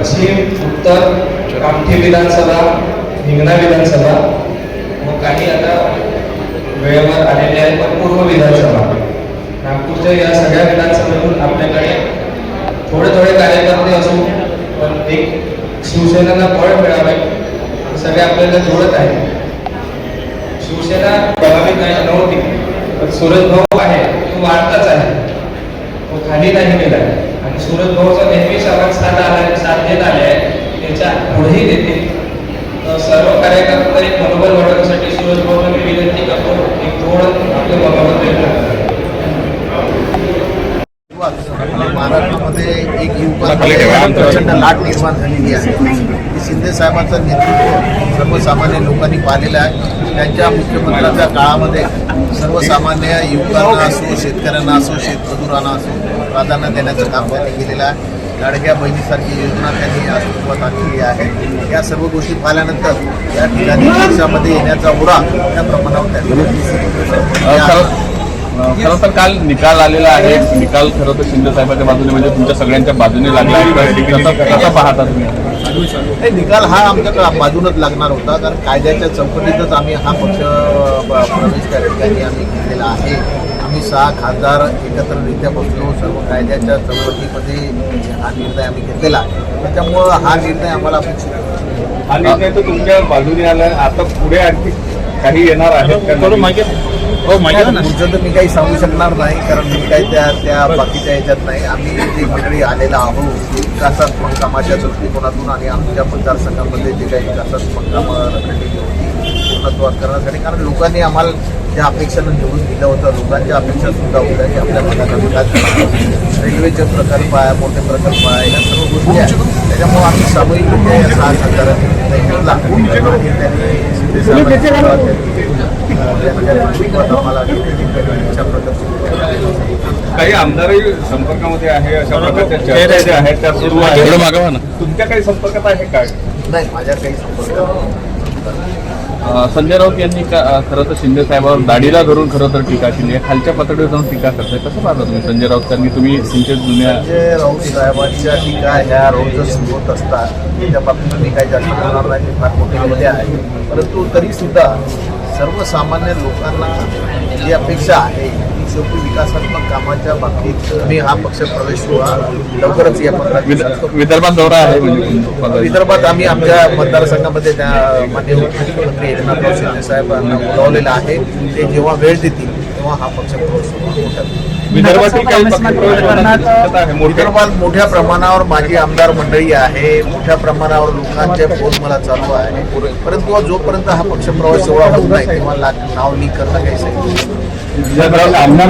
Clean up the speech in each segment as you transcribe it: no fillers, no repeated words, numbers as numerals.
पश्चिम, उत्तर, कामठी विधानसभा, हिंगणा विधानसभा व काही आता वेळेवर आलेले आहे पण पूर्व विधानसभा. नागपूरच्या या सगळ्या विधानसभेतून आपल्याकडे थोडे थोडे कार्यकर्ते असून पण एक शिवसेनेला बळ मिळावे सगळे आपल्याला जोडत आहे. शिवसेना प्रभावित नाही नव्हती पण सूरज भाऊ आहे तो वाढताच आहे, तो खाली नाही गेला आणि सूरज भाऊचा नेहमीच आवाज साथ देत आले आहे, त्याच्या पुढेही देतील. सर्व कार्यकर्ते मनोबल वाढवण्यासाठी सूरज भाऊला मी विनंती करतो एक थोडं आपले मनोबल देत. महाराष्ट्रामध्ये एक युवकांमध्ये प्रचंड लाट निर्माण झालेली आहे. शिंदे साहेबांचं नेतृत्व सर्वसामान्य लोकांनी पाहिलेलं आहे. त्यांच्या मुख्यमंत्र्यांच्या काळामध्ये सर्वसामान्य युवकांना असो, शेतकऱ्यांना असो, शेतमजुरांना असो प्राधान्य देण्याचं काम त्यांनी केलेलं आहे. लाडक्या बहिणीसारखी योजना त्यांनी अस्तित्वात आणलेली आहे. या सर्व गोष्टी पाहिल्यानंतर या ठिकाणी देशामध्ये येण्याचा ओढा त्या प्रमाणावर त्यांनी खरं तर काल निकाल आलेला आहे. निकाल खरं तर शिंदे साहेबांच्या बाजूने म्हणजे तुमच्या सगळ्यांच्या बाजूने लागला आहे. कसा पाहता तुम्ही? निकाल हा आमच्या बाजूनच लागणार होता, कारण कायद्याच्या चौकटीतच आम्ही हा पक्ष प्रवेश त्या ठिकाणी आम्ही केलेला आहे. आम्ही 6 खासदार एकत्ररित्या बसलो, सर्व कायद्याच्या चौकटीमध्ये हा निर्णय आम्ही घेतलेला आहे. त्याच्यामुळं हा निर्णय आम्हाला अपेक्षित आहे. हा निर्णय तर तुमच्या बाजूने आला. आता पुढे आणखी काही येणार आहेत का? पुढचं तर मी काही सांगू शकणार नाही, कारण मी काही त्या बाकीच्या ह्याच्यात नाही. आम्ही जे मंडळी आलेला आहोत विकासात्मक कामाच्या दृष्टिकोनातून आणि आमच्या मतदारसंघामध्ये जे काही विकासात्मक कामं रखडलेली होती पूर्णत्वास करण्यासाठी, कारण लोकांनी आम्हाला ज्या अपेक्षानं निवडून दिलं होतं, लोकांच्या अपेक्षा सुद्धा होत्या की आपल्या भागाचा विकास झाला. रेल्वेचे प्रकल्प आहे, मोठे प्रकल्प आहे, या सर्व गोष्टी आहेत. त्याच्यामुळे आम्ही सामूहिकरित्या या 6 खासदारांनी निर्णय घेतला. काही आमदारही संपर्कामध्ये आहे, अशा प्रकारच्या चर्चा ज्या आहेत त्या सुरू आहेत. तुमच्या काही संपर्कात आहे काय? नाही, माझ्या काही संपर्क. संजय राऊत यांनी खरं तर शिंदे साहेबांवर दाढीला धरून खरं तर टीका केली आहे. खालच्या पातळीवर जाऊन टीका करताय, कसं पाहता तुम्ही संजय राऊतांनी? तुम्ही तुमच्या जुन्या संजय राऊत साहेबांच्या टीका ह्या रोजच सुरू होत असतात. त्या बाबतीत मी काही जास्त बोलणार नाही, मी फार मोठे आहे. परंतु तरी सुद्धा सर्वसामान्य लोकांना जी अपेक्षा आहे ती शेवटी विकासात्मक कामाच्या बाबतीत मी हा पक्ष प्रवेश सोहळा लवकरच या 15 दिवसात विदर्भात दौरा आहे. म्हणजे विदर्भात आम्ही आमच्या मतदारसंघामध्ये त्या माननीय मुख्यमंत्री एकनाथ शिंदे साहेबांना बोलावलेलं आहे. ते जेव्हा वेळ देतील तेव्हा हा पक्ष प्रवेश सोहळा विदर्भातील काही विदर्भात मोठ्या प्रमाणावर माझी आमदार मंडळी आहे. मोठ्या प्रमाणावर लोकांचे फोन मला चालू आहे. परंतु जोपर्यंत हा पक्ष प्रवेश सोहळा होत नाही तेव्हा नाव लीक करणं काही सही. विदर्भातील आमदार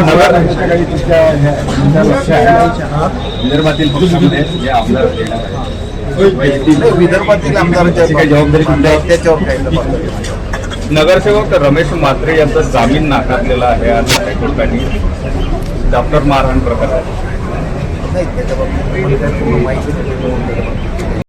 विदर्भातील आमदारांच्या त्याच्यावर काही जबाबदारी. नगरसेवक रमेश म्हात्रे यांचा जामीन नाकारलेला आहे आज हायकोर्टाने डॉक्टर मारहाण प्रकरणात. नाही, त्याच्या बाबतीत माहिती